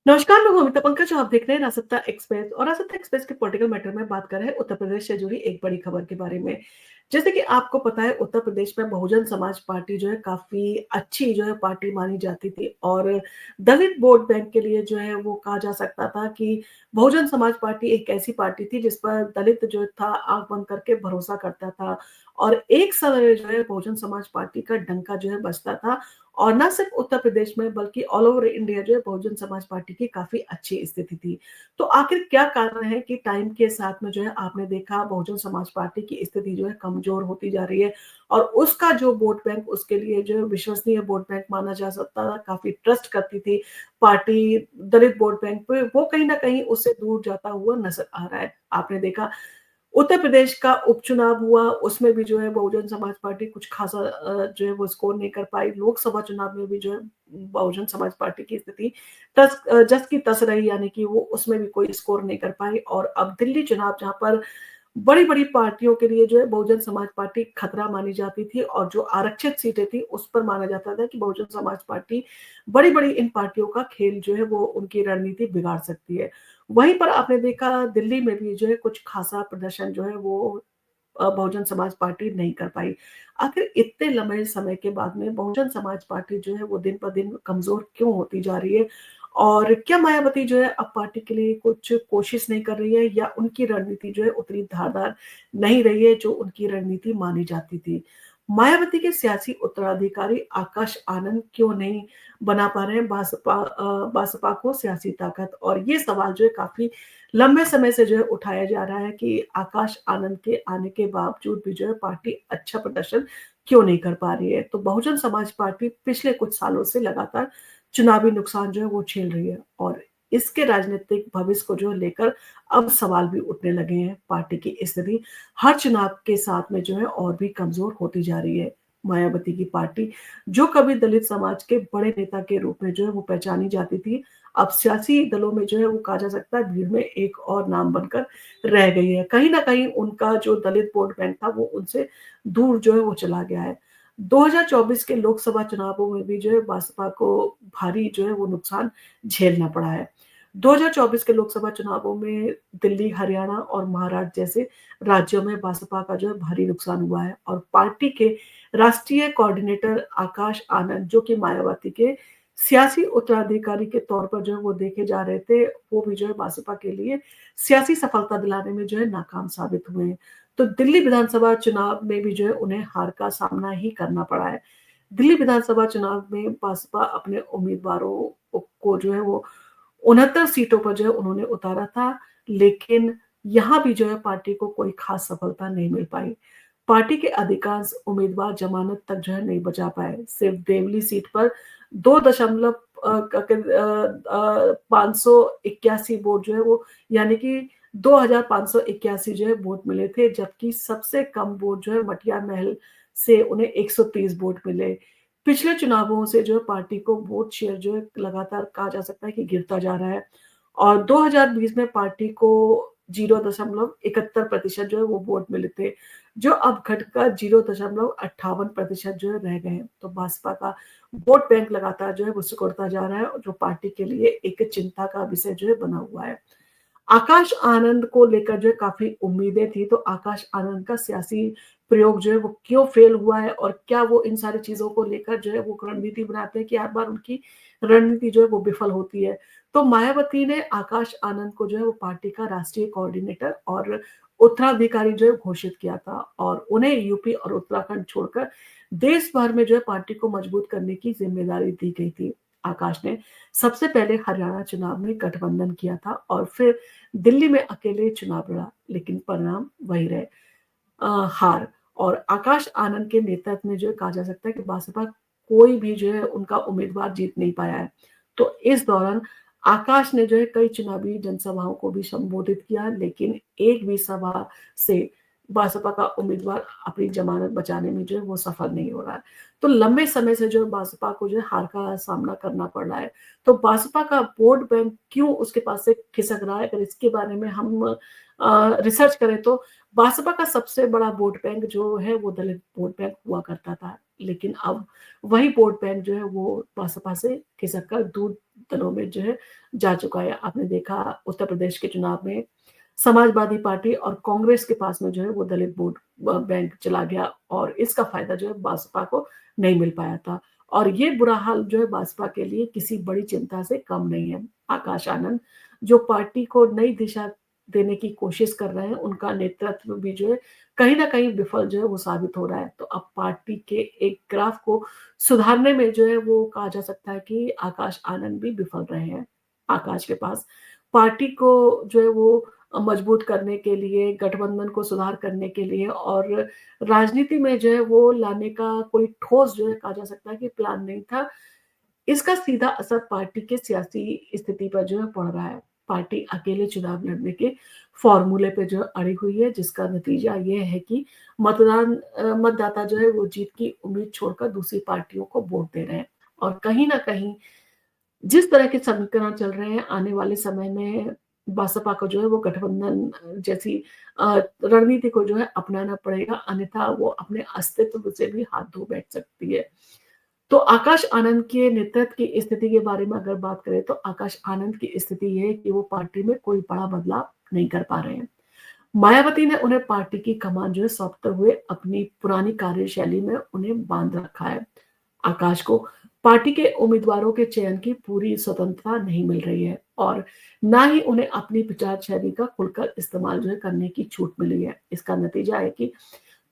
नमस्कार, मैं हूँ अमिता पंकज और आप देख रहे हैं रासत्ता एक्सप्रेस और रासत्ता एक्सप्रेस के पॉलिटिकल मैटर में बात कर रहे हैं उत्तर प्रदेश से जुड़ी एक बड़ी खबर के बारे में। जैसे कि आपको पता है उत्तर प्रदेश में बहुजन समाज पार्टी जो है काफ़ी अच्छी जो है पार्टी मानी जाती थी और दलित वोट बैंक के लिए जो है वो कहा जा सकता था कि बहुजन समाज पार्टी एक ऐसी पार्टी थी जिस पर दलित जो था आँख बंद करके भरोसा करता था और एक समय जो है बहुजन समाज पार्टी का डंका जो है बजता था और ना सिर्फ उत्तर प्रदेश में बल्कि ऑल ओवर इंडिया जो है बहुजन समाज पार्टी की काफ़ी अच्छी स्थिति थी। तो आखिर क्या कारण है कि टाइम के साथ में जो है आपने देखा बहुजन समाज पार्टी की स्थिति जो है कमज़ोर होती जा रही है और उसका जो वोट बैंक उसके लिए जो है विश्वसनीय वोट बैंक माना जा सकता था, काफ़ी ट्रस्ट करती थी पार्टी दलित वोट बैंक पे, वो कहीं न कहीं उससे दूर जाता हुआ नज़र आ रहा है। आपने देखा उत्तर प्रदेश का उपचुनाव हुआ, उसमें भी जो है बहुजन समाज पार्टी कुछ खासा जो है वो स्कोर नहीं कर पाई। लोकसभा चुनाव में भी जो है बहुजन समाज पार्टी की स्थिति जस की तस रही यानी कि वो उसमें भी कोई स्कोर नहीं कर पाई और अब दिल्ली चुनाव जहाँ पर बड़ी-बड़ी पार्टियों के लिए जो है बहुजन समाज पार्टी खतरा मानी जाती थी और जो आरक्षित सीटें थी उस पर माना जाता था कि बहुजन समाज पार्टी बड़ी-बड़ी इन पार्टियों का खेल जो है वो उनकी रणनीति बिगाड़ सकती है। वहीं पर आपने देखा दिल्ली में भी जो है कुछ खासा प्रदर्शन जो है वो बहुजन समाज पार्टी नहीं कर पाई। आखिर इतने लंबे समय के बाद में बहुजन समाज पार्टी जो है वो दिन ब दिन कमज़ोर क्यों होती जा रही है? और क्या मायावती जो है अब पार्टी के लिए कुछ कोशिश नहीं कर रही है या उनकी रणनीति जो है उतनी धारदार नहीं रही है जो उनकी रणनीति मानी जाती थी? मायावती के सियासी उत्तराधिकारी आकाश आनंद क्यों नहीं बना पा रहे हैं बासपा को सियासी ताकत? और ये सवाल जो है काफ़ी लंबे समय से जो है उठाया जा रहा है कि आकाश आनंद के आने के बावजूद भी जो है पार्टी अच्छा प्रदर्शन क्यों नहीं कर पा रही है। तो बहुजन समाज पार्टी पिछले कुछ सालों से लगातार चुनावी नुकसान जो है वो झेल रही है और इसके राजनीतिक भविष्य को जो है लेकर अब सवाल भी उठने लगे हैं। पार्टी की स्थिति हर चुनाव के साथ में जो है और भी कमज़ोर होती जा रही है। मायावती की पार्टी जो कभी दलित समाज के बड़े नेता के रूप में जो है वो पहचानी जाती थी, अब सियासी दलों में जो है वो कहा जा सकता है भीड़ में एक और नाम बनकर रह गई है। कहीं न कहीं उनका जो दलित वोट बैंक था वो उनसे दूर जो है वो चला गया है। 2024 के लोकसभा चुनावों में भी जो है बसपा को भारी जो है वो नुकसान झेलना पड़ा है। 2024 के लोकसभा चुनावों में दिल्ली, हरियाणा और महाराष्ट्र जैसे राज्यों में बसपा का जो है भारी नुकसान हुआ है और पार्टी के राष्ट्रीय कोऑर्डिनेटर आकाश आनंद जो कि मायावती के सियासी उत्तराधिकारी के तौर पर जो है वो देखे जा रहे थे, वो भी जो है बसपा के लिए सियासी सफलता दिलाने में जो है नाकाम साबित हुए हैं। तो दिल्ली विधानसभा चुनाव में भी जो है उन्हें हार का सामना ही करना पड़ा है। दिल्ली विधानसभा चुनाव में बसपा अपने उम्मीदवारों को जो है वो 69 सीटों पर जो है उन्होंने उतारा था, लेकिन यहाँ भी जो है पार्टी को कोई खास सफलता नहीं मिल पाई। पार्टी के अधिकांश उम्मीदवार जमानत तक जो है नहीं बचा पाए। सिर्फ देवली सीट पर 581 वोट जो है वो यानी कि 2581 जो है वोट मिले थे, जबकि सबसे कम वोट जो है मटिया महल से उन्हें 130 वोट मिले। पिछले चुनावों से जो है पार्टी को वोट शेयर जो है लगातार कहा जा सकता है कि गिरता जा रहा है और 2020 में पार्टी को 0.71% जो है वो वोट मिले थे, जो अब घटकर 0.58% जो है रह गए हैं। तो बसपा का वोट बैंक लगातार जो है वो सिकुड़ता जा रहा है और जो पार्टी के लिए एक चिंता का विषय जो है बना हुआ है। आकाश आनंद को लेकर जो है काफ़ी उम्मीदें थी, तो आकाश आनंद का सियासी प्रयोग जो है वो क्यों फेल हुआ है और क्या वो इन सारी चीज़ों को लेकर जो है वो रणनीति बनाते हैं कि हर बार उनकी रणनीति जो है वो विफल होती है। तो मायावती ने आकाश आनंद को जो है वो पार्टी का राष्ट्रीय कोऑर्डिनेटर और उत्तराधिकारी जो है घोषित किया था और उन्हें यूपी और उत्तराखंड छोड़कर देश भर में जो है पार्टी को मजबूत करने की ज़िम्मेदारी दी गई थी। आकाश ने सबसे पहले हरियाणा चुनाव में गठबंधन किया था और फिर दिल्ली में अकेले चुनाव लड़ा, लेकिन परिणाम वही रहे हार और आकाश आनंद के नेतृत्व में जो है कहा जा सकता है कि बसपा कोई भी जो है उनका उम्मीदवार जीत नहीं पाया है। तो इस दौरान आकाश ने जो है कई चुनावी जनसभाओं को भी संबोधित किया, लेकिन एक भी सभा से बसपा का उम्मीदवार अपनी जमानत बचाने में जो है वो सफल नहीं हो रहा है। तो लंबे समय से जो है बसपा को जो है हार का सामना करना पड़ रहा है। तो बसपा का वोट बैंक क्यों उसके पास से खिसक रहा है? अगर इसके बारे में हम रिसर्च करें तो बसपा का सबसे बड़ा वोट बैंक जो है वो दलित वोट बैंक हुआ करता था। लेकिन अब वही वोट बैंक जो है वो बसपा से खिसक कर दूर दलों में जो है जा चुका है। आपने देखा उत्तर प्रदेश के चुनाव में समाजवादी पार्टी और कांग्रेस के पास में जो है वो दलित वोट बैंक चला गया और इसका फायदा जो है बसपा को नहीं मिल पाया था। और ये बुरा हाल जो है बसपा के लिए किसी बड़ी चिंता से कम नहीं है। आकाश आनंद जो पार्टी को नई दिशा देने की कोशिश कर रहे हैं, उनका नेतृत्व भी जो है कहीं न कहीं विफल जो है वो साबित हो रहा है। तो अब पार्टी के एक ग्राफ को सुधारने में जो है वो कहा जा सकता है कि आकाश आनंद भी विफल रहे हैं। आकाश के पास पार्टी को जो है वो मजबूत करने के लिए, गठबंधन को सुधार करने के लिए और राजनीति में जो है वो लाने का कोई ठोस जो है कहा जा सकता है कि प्लान नहीं था। इसका सीधा असर पार्टी के सियासी स्थिति पर जो है पड़ रहा है। पार्टी अकेले चुनाव लड़ने के फ़ॉर्मूले पे जो है अड़ी हुई है, जिसका नतीजा ये है कि मतदाता जो है वो जीत की उम्मीद छोड़कर दूसरी पार्टियों को वोट दे रहे हैं। और कहीं न कहीं जिस तरह के समीकरण चल रहे हैं, आने वाले समय में बसपा को जो है वो गठबंधन जैसी रणनीति को जो है अपनाना पड़ेगा, अन्यथा वो अपने अस्तित्व से भी हाथ धो बैठ सकती है। तो आकाश आनंद के नेतृत्व की स्थिति के बारे में अगर बात करें तो आकाश आनंद की स्थिति ये है कि वो पार्टी में कोई बड़ा बदलाव नहीं कर पा रहे हैं। मायावती ने उन्हें पार्टी की कमान जो है सौंपते हुए अपनी पुरानी कार्यशैली में उन्हें बांध रखा है। आकाश को पार्टी के उम्मीदवारों के चयन की पूरी स्वतंत्रता नहीं मिल रही है और ना ही उन्हें अपनी विचार शैली का खुलकर इस्तेमाल जो है करने की छूट मिली है। इसका नतीजा है कि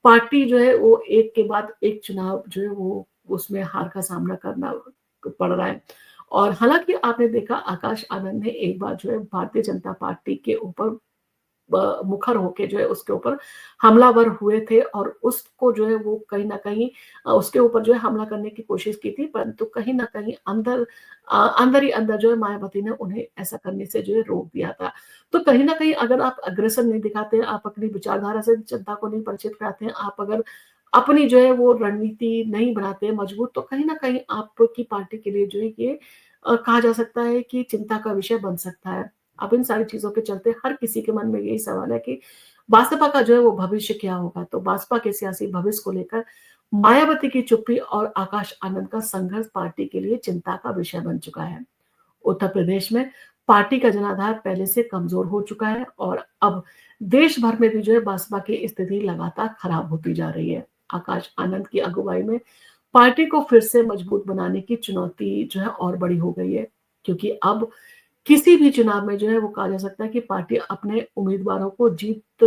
पार्टी जो है वो एक के बाद एक चुनाव जो है वो उसमें हार का सामना करना पड़ रहा है। और हालाँकि आपने देखा आकाश आनंद ने एक बार जो है भारतीय जनता पार्टी के ऊपर मुखर होके जो है उसके ऊपर हमलावर हुए थे और उसको जो है वो कहीं न कहीं उसके ऊपर जो है हमला करने की कोशिश की थी, परंतु कहीं न कहीं अंदर ही अंदर जो है मायावती ने उन्हें ऐसा करने से जो है रोक दिया था। तो कहीं न कहीं अगर आप अग्रेसर नहीं दिखाते, आप अपनी विचारधारा से जनता को नहीं परिचित कराते हैं, आप अगर अपनी जो है वो रणनीति नहीं बनाते हैं मजबूत, तो कहीं न कहीं आपकी पार्टी के लिए जो है ये कहा जा सकता है कि चिंता का विषय बन सकता है। अब इन सारी चीज़ों के चलते हर किसी के मन में यही सवाल है कि बसपा का जो है वो भविष्य क्या होगा? तो बसपा के सियासी भविष्य को लेकर मायावती की चुप्पी और आकाश आनंद का संघर्ष पार्टी के लिए चिंता का विषय बन चुका है। उत्तर प्रदेश में पार्टी का जनाधार पहले से कमज़ोर हो चुका है और अब देश भर में भी जो है बसपा की स्थिति लगातार खराब होती जा रही है। आकाश आनंद की अगुवाई में पार्टी को फिर से मजबूत बनाने की चुनौती जो है और बड़ी हो गई है, क्योंकि अब किसी भी चुनाव में जो है वो कहा जा सकता है कि पार्टी अपने उम्मीदवारों को जीत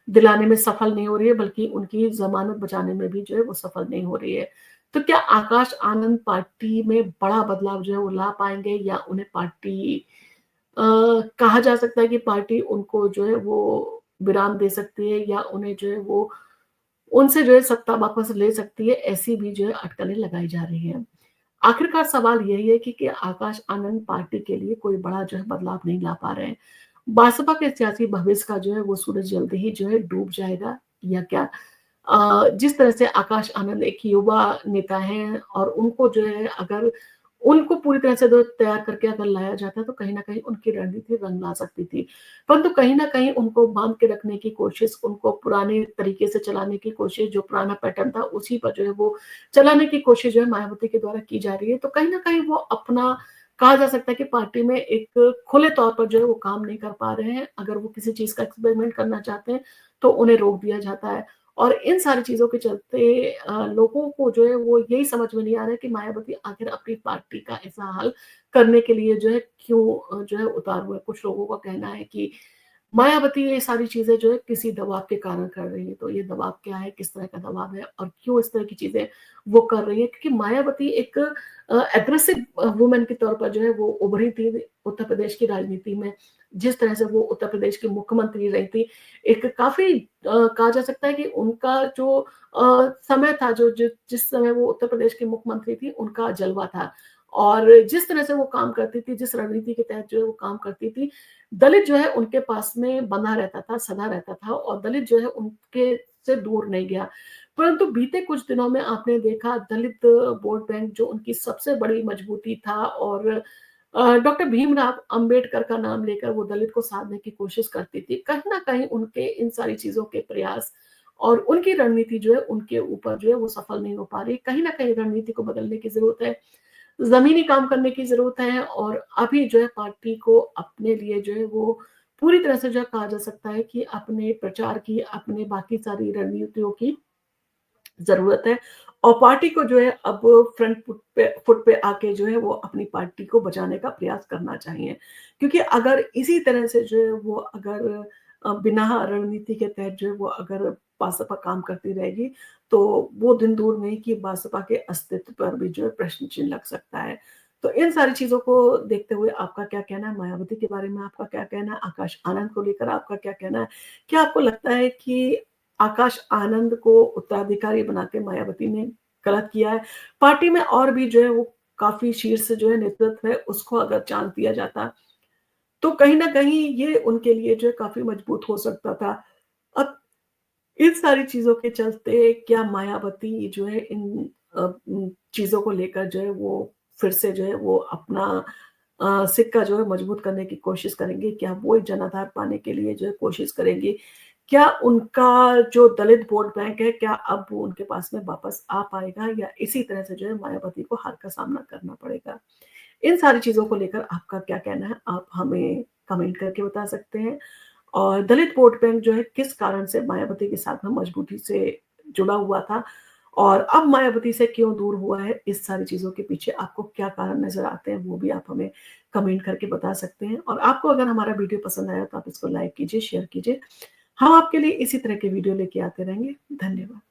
दिलाने में सफल नहीं हो रही है, बल्कि उनकी ज़मानत बचाने में भी जो है वो सफल नहीं हो रही है। तो क्या आकाश आनंद पार्टी में बड़ा बदलाव जो है वो ला पाएँगे या उन्हें पार्टी अ, कहा जा सकता है कि पार्टी उनको जो है वो विराम दे सकती है या उन्हें जो है वो उनसे जो है सत्ता वापस ले सकती है, ऐसी भी जो है अटकलें लगाई जा रही हैं। आखिरकार सवाल यही है कि आकाश आनंद पार्टी के लिए कोई बड़ा जो है बदलाव नहीं ला पा रहे हैं। बसपा के सियासी भविष्य का जो है वो सूरज जल्दी ही जो है डूब जाएगा या क्या? जिस तरह से आकाश आनंद एक युवा नेता हैं और उनको जो है अगर उनको पूरी तरह से तैयार करके अगर लाया जाता तो कहीं न कहीं उनकी रणनीति रंग ला सकती थी। परंतु कहीं न कहीं उनको बाँध के रखने की कोशिश, उनको पुराने तरीके से चलाने की कोशिश, जो पुराना पैटर्न था उसी पर जो है वो चलाने की कोशिश जो है मायावती के द्वारा की जा रही है। तो कहीं न कहीं वो अपना कहा जा सकता है कि पार्टी में एक खुले तौर पर जो है वो काम नहीं कर पा रहे हैं। अगर वो किसी चीज़ का एक्सपेरिमेंट करना चाहते हैं, तो उन्हें रोक दिया जाता है। और इन सारी चीज़ों के चलते लोगों को जो है वो यही समझ में नहीं आ रहा है कि मायावती आखिर अपनी पार्टी का ऐसा हल करने के लिए जो है क्यों जो है उतारू है। कुछ लोगों का कहना है कि मायावती ये सारी चीज़ें जो है किसी दबाव के कारण कर रही है। तो ये दबाव क्या है, किस तरह का दबाव है और क्यों इस तरह की चीज़ें वो कर रही है? क्योंकि मायावती एक एग्रेसिव वुमन के तौर पर जो है वो उभरी थी उत्तर प्रदेश की राजनीति में। जिस तरह से वो उत्तर प्रदेश की मुख्यमंत्री रही थी, एक काफ़ी कहा जा सकता है कि उनका जो समय था जो जिस समय वो उत्तर प्रदेश की मुख्यमंत्री थी, उनका जलवा था। और जिस तरह से वो काम करती थी, जिस रणनीति के तहत जो है वो काम करती थी, दलित जो है उनके पास में बंधा रहता था, सदा रहता था और दलित जो है उनके से दूर नहीं गया। परंतु बीते कुछ दिनों में आपने देखा दलित वोट बैंक जो उनकी सबसे बड़ी मजबूती था और डॉक्टर भीमराव अंबेडकर का नाम लेकर वो दलित को साधने की कोशिश करती थी। कहीं न कहीं उनके इन सारी चीज़ों के प्रयास और उनकी रणनीति जो है उनके ऊपर जो है वो सफल नहीं हो पा रही। कहीं न कहीं रणनीति को बदलने की ज़रूरत है, ज़मीनी काम करने की ज़रूरत है और अभी जो है पार्टी को अपने लिए जो है वो पूरी तरह से जो है कहा जा सकता है कि अपने प्रचार की, अपने बाकी सारी रणनीतियों की ज़रूरत है और पार्टी को जो है अब फ्रंट फुट पे आके जो है वो अपनी पार्टी को बचाने का प्रयास करना चाहिए। क्योंकि अगर इसी तरह से जो है वो अगर बिना रणनीति के तहत जो है वो अगर बसपा काम करती रहेगी, तो वो दिन दूर नहीं कि बसपा के अस्तित्व पर भी जो है प्रश्न चिन्ह लग सकता है। तो इन सारी चीज़ों को देखते हुए आपका क्या कहना है? मायावती के बारे में आपका क्या कहना है? आकाश आनंद को लेकर आपका क्या कहना है? क्या आपको लगता है कि आकाश आनंद को उत्तराधिकारी बना के मायावती ने गलत किया है? पार्टी में और भी जो है वो काफ़ी शीर्ष जो है नेतृत्व है, उसको अगर चांस दिया जाता, तो कहीं न कहीं ये उनके लिए जो है काफ़ी मजबूत हो सकता था। अब इन सारी चीज़ों के चलते क्या मायावती जो है इन चीज़ों को लेकर जो है वो फिर से जो है वो अपना सिक्का जो है मजबूत करने की कोशिश करेंगी? क्या वो जनाधार पाने के लिए जो है कोशिश करेंगी? क्या उनका जो दलित वोट बैंक है, क्या अब वो उनके पास में वापस आ पाएगा या इसी तरह से जो है मायावती को हार का सामना करना पड़ेगा? इन सारी चीज़ों को लेकर आपका क्या कहना है? आप हमें कमेंट करके बता सकते हैं। और दलित वोट बैंक जो है किस कारण से मायावती के साथ में मजबूती से जुड़ा हुआ था और अब मायावती से क्यों दूर हुआ है, इस सारी चीज़ों के पीछे आपको क्या कारण नज़र आते हैं, वो भी आप हमें कमेंट करके बता सकते हैं। और आपको अगर हमारा वीडियो पसंद आया तो आप इसको लाइक कीजिए, शेयर कीजिए। हम आपके लिए इसी तरह के वीडियो लेके आते रहेंगे। धन्यवाद।